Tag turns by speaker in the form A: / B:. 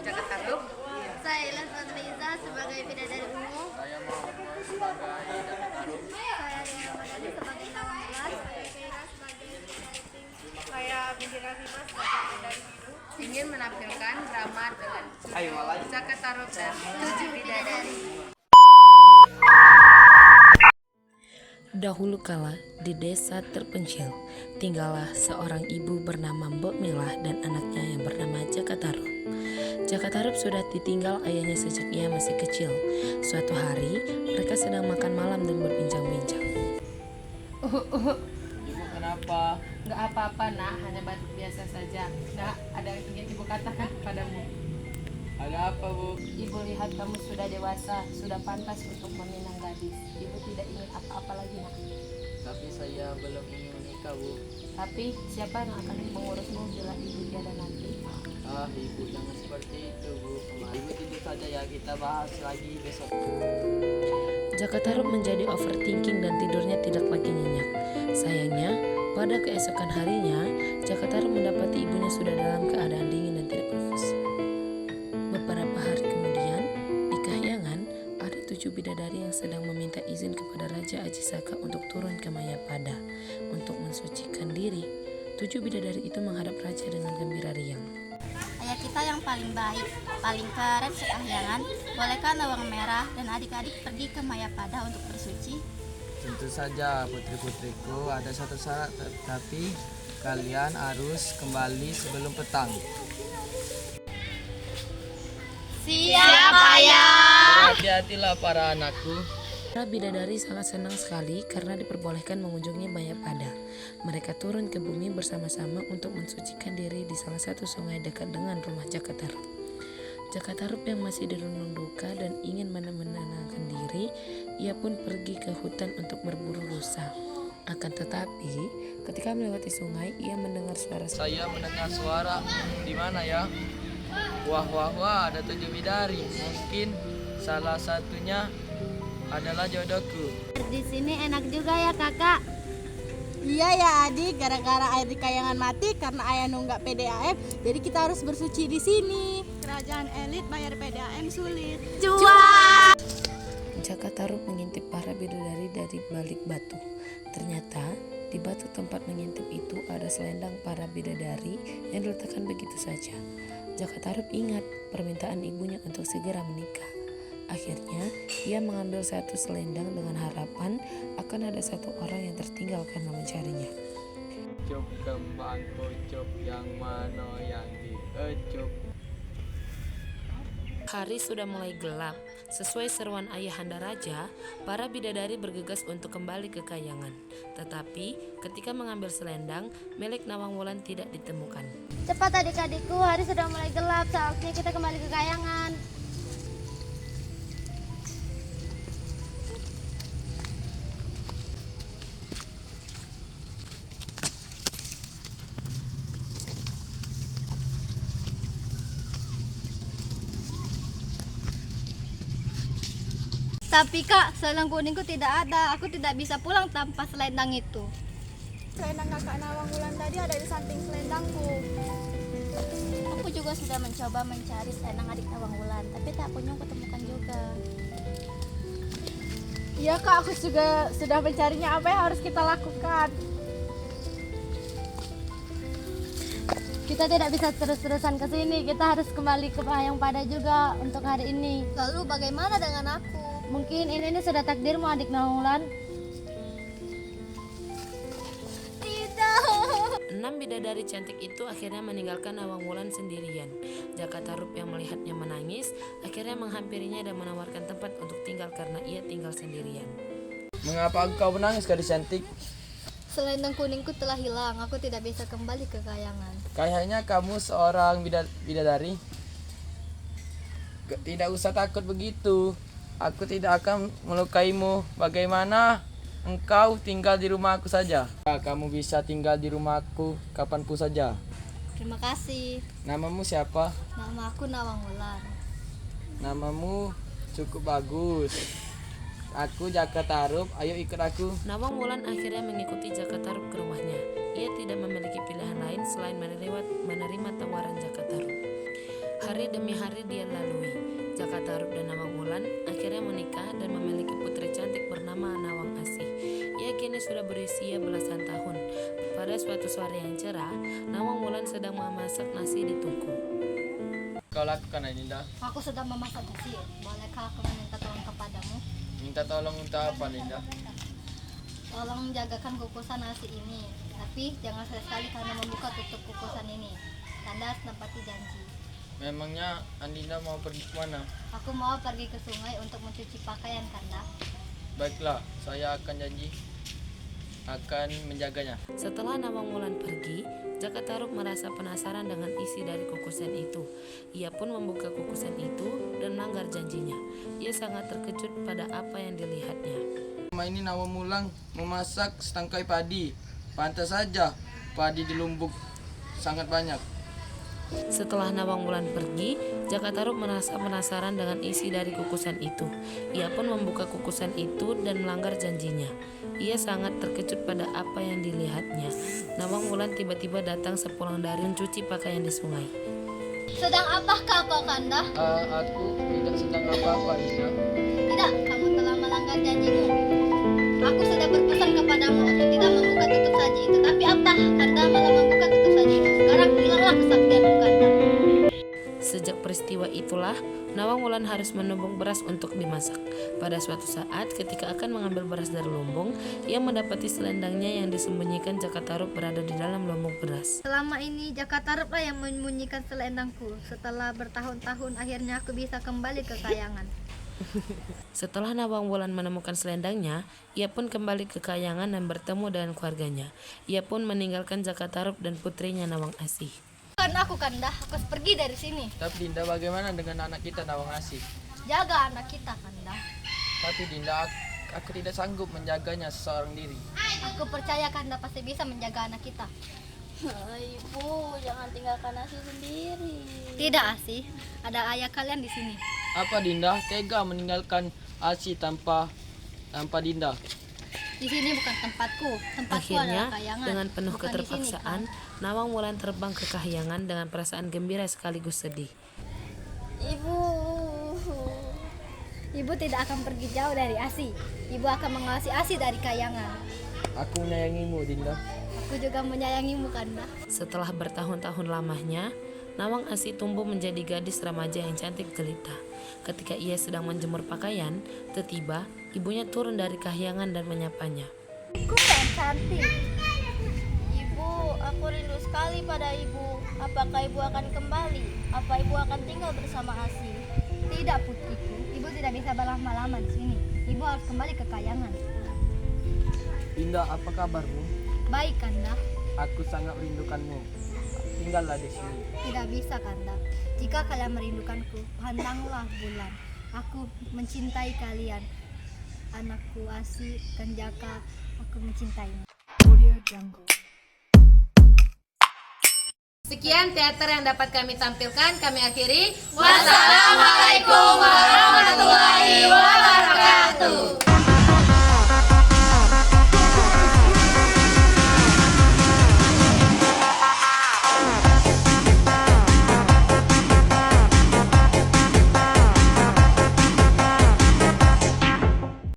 A: Jakatarup.
B: Saya Lesman Riza sebagai bidadari ungu.
C: Saya Muhammad Muhammad sebagai Jakatarup.
B: Saya Rina Madani sebagai Nawang Bulan. Saya Feira sebagai bidadari pink.
A: Saya Bidira Rima sebagai bidadari biru. Ingin menampilkan drama dengan Jakatarup dan 7 bidadari.
D: Dahulu kala, di desa terpencil, tinggallah seorang ibu bernama Mbok Milah dan anaknya yang bernama Jakatarup. Jakatarup sudah ditinggal ayahnya sejak ia masih kecil. Suatu hari, mereka sedang makan malam dan berbincang-bincang.
C: Ibu kenapa?
A: Enggak apa-apa nak, hanya batuk biasa saja. Nak, ada yang ingin ibu katakan kepadamu.
C: Ada apa, Bu?
A: Ibu lihat kamu sudah dewasa, sudah pantas untuk meminang gadis. Ibu tidak ingin apa-apa lagi nak.
C: Tapi saya belum ingin menikah, Bu.
A: Tapi siapa yang akan mengurusmu bila ibu tiada nanti?
C: Ah, Ibu jangan seperti itu, Bu. Ibu tidur saja ya, kita bahas lagi besok.
D: Jakatarup menjadi overthinking dan tidurnya tidak lagi nyenyak. Sayangnya, pada keesokan harinya, Jakatarup mendapati ibunya sudah dalam keadaan dingin dan tidak berfus. Beberapa hari kemudian, di Kahyangan, ada 7 bidadari yang sedang meminta izin kepada Raja Ajisaka untuk turun ke Mayapada untuk mensucikan diri. 7 bidadari itu menghadap Raja dengan gembira riang.
B: Ayah kita yang paling baik, paling keren sekahyangan. Bolehkah Nawang Merah dan adik-adik pergi ke Mayapada untuk bersuci?
C: Tentu saja, putri-putriku, ada satu syarat, tapi kalian harus kembali sebelum petang.
B: Siap, Ayah!
C: Hati-hatilah para anakku.
D: Para bidadari sangat senang sekali karena diperbolehkan mengunjungi Mayapada. Mereka turun ke bumi bersama-sama untuk mensucikan diri di salah satu sungai dekat dengan rumah Jakatarup. Jakatarup yang masih dirundung duka dan ingin menenangkan diri, ia pun pergi ke hutan untuk berburu rusa. Akan tetapi, ketika melewati sungai, ia mendengar suara.
C: Saya mendengar suara. Di mana ya? Wah, wah, wah, ada 7 bidadari. Mungkin salah satunya adalah jodohku.
B: Di sini enak juga ya kakak.
E: Iya ya adik, gara-gara air di Kahyangan mati karena ayah nunggak PDAM, jadi kita harus bersuci di sini. Kerajaan elit bayar PDAM sulit.
B: Cuan!
D: Jakatarup mengintip para bidadari dari balik batu. Ternyata di batu tempat mengintip itu ada selendang para bidadari yang diletakkan begitu saja. Jakatarup ingat permintaan ibunya untuk segera menikah. Akhirnya, ia mengambil satu selendang dengan harapan akan ada satu orang yang tertinggal karena mencarinya.
C: Ecup kembang kucup, yang mana yang diecup?
D: Hari sudah mulai gelap. Sesuai seruan ayahanda raja, para bidadari bergegas untuk kembali ke Kahyangan. Tetapi, ketika mengambil selendang, milik Nawang Wulan tidak ditemukan.
B: Cepat adik-adikku, hari sudah mulai gelap, saatnya kita kembali ke Kahyangan. Tapi kak, selendang kuningku tidak ada. Aku tidak bisa pulang tanpa selendang itu.
E: Selendang kakak Nawang Wulan tadi ada di samping selendangku.
B: Aku juga sudah mencoba mencari selendang adik Nawang Wulan, tapi tak kunjung kutemukan juga.
E: Iya kak, aku juga sudah mencarinya. Apa yang harus kita lakukan?
B: Kita tidak bisa terus-terusan ke sini. Kita harus kembali ke Mayapada juga untuk hari ini. Lalu bagaimana dengan aku? Mungkin ini sudah takdirmu adik Nawang Wulan. Tidak.
D: 6 bidadari cantik itu akhirnya meninggalkan Nawang Wulan sendirian. Jakatarup yang melihatnya menangis, akhirnya menghampirinya dan menawarkan tempat untuk tinggal karena ia tinggal sendirian.
C: Mengapa engkau menangis, gadis cantik?
B: Selendang kuningku telah hilang. Aku tidak bisa kembali ke Kahyangan.
C: Kayaknya kamu seorang bidadari. Tidak usah takut begitu. Aku tidak akan melukaimu. Bagaimana engkau tinggal di rumahku saja? Kamu bisa tinggal di rumahku kapanpun saja.
B: Terima kasih.
C: Namamu siapa?
B: Nama aku Nawang Wulan.
C: Namamu cukup bagus. Aku Jakatarup, ayo ikut aku.
D: Nawang Wulan akhirnya mengikuti Jakatarup ke rumahnya. Ia tidak memiliki pilihan lain selain menerima tawaran Jakatarup. Hari demi hari dia lalui. Jaka Tarub dan Nawang Wulan akhirnya menikah dan memiliki putri cantik bernama Nawang Asih. Ia kini sudah berusia belasan tahun. Pada suatu sore yang cerah, Nawang Wulan sedang memasak nasi di tungku.
C: Kau lakukan Aninda?
B: Aku sedang memasak nasi. Bolehkah aku meminta tolong kepadamu?
C: Minta tolong untuk apa Aninda?
B: Tolong jagakan kukusan nasi ini. Tapi jangan sekali karena membuka tutup kukusan ini. Kanda menepati janji.
C: Memangnya Aninda mau pergi kemana?
B: Aku mau pergi ke sungai untuk mencuci pakaian, Kanda.
C: Baiklah, saya akan janji akan menjaganya.
D: Setelah Nawang Wulan pergi, Jaka Tarub merasa penasaran dengan isi dari kukusan itu. Ia pun membuka kukusan itu dan melanggar janjinya. Ia sangat terkejut pada apa yang dilihatnya.
C: Selama ini Nawang Wulan memasak setangkai padi. Pantas saja padi di Lumbuk sangat banyak.
D: Setelah Nawang Wulan pergi, Jaka Tarub merasa penasaran dengan isi dari kukusan itu. Ia pun membuka kukusan itu dan melanggar janjinya. Ia sangat terkejut pada apa yang dilihatnya. Nawang Wulan tiba-tiba datang sepulang dari mencuci pakaian di sungai.
B: Sedang apakah kau, Kanda?
C: Aku tidak sedang apa-apa Aninda.
B: Tidak, kamu telah melanggar janjimu. Aku sudah berpesan kepadamu untuk tidak membuka tutup saji itu. Tapi apa? Kanda malah membuka tutup saji itu. Sekarang hilanglah kesaktianmu, Kanda.
D: Sejak peristiwa itulah, Nawang Wulan harus menumbuk beras untuk dimasak. Pada suatu saat, ketika akan mengambil beras dari lumbung, ia mendapati selendangnya yang disembunyikan Jaka Tarub berada di dalam lumbung beras.
B: Selama ini Jaka Tarub lah yang menyembunyikan selendangku. Setelah bertahun-tahun akhirnya aku bisa kembali ke kayangan.
D: Setelah Nawang Wulan menemukan selendangnya, ia pun kembali ke kayangan dan bertemu dengan keluarganya. Ia pun meninggalkan Jaka Tarub dan putrinya Nawang Asih.
B: Karena aku, Kanda, aku harus pergi dari sini.
C: Tapi Dinda, bagaimana dengan anak kita Nawang Asih?
B: Jaga anak kita, Kanda.
C: Tapi Dinda, aku tidak sanggup menjaganya seorang diri.
B: Aku percaya Kanda pasti bisa menjaga anak kita.
E: Ibu, jangan tinggalkan Asih sendiri.
B: Tidak, Asih. Ada ayah kalian di sini.
C: Apa Dinda tega meninggalkan Asih tanpa Dinda?
B: Di sini bukan tempatku. Tempatku
D: Akhirnya,
B: adalah kayangan.
D: dengan penuh
B: Bukan di sini,
D: keterpaksaan, Nawang Wulan terbang ke kahyangan dengan perasaan gembira sekaligus sedih.
B: Ibu tidak akan pergi jauh dari Asih. Ibu akan mengawasi Asih dari kayangan.
C: Aku menyayangimu Dinda.
B: Aku juga menyayangimu, Kanda.
D: Setelah bertahun-tahun lamanya, Nawang Asih tumbuh menjadi gadis remaja yang cantik jelita. Ketika ia sedang menjemur pakaian, tiba-tiba ibunya turun dari kahyangan dan menyapanya.
B: Aku yang cantik.
E: Ibu, aku rindu sekali pada ibu. Apakah ibu akan kembali? Apa ibu akan tinggal bersama Asih?
B: Tidak, putriku. Ibu tidak bisa berlama-lama di sini. Ibu harus kembali ke kayangan.
C: Dinda, apa kabarmu?
B: Baik, Kanda.
C: Aku sangat merindukanmu. Tinggallah di sini.
B: Tidak bisa, Kanda. Jika kalian merindukanku, pandanglah bulan. Aku mencintai kalian. Anakku Asih dan Jaka, aku mencintaimu.
A: Sekian teater yang dapat kami tampilkan. Kami akhiri.
B: Wassalamualaikum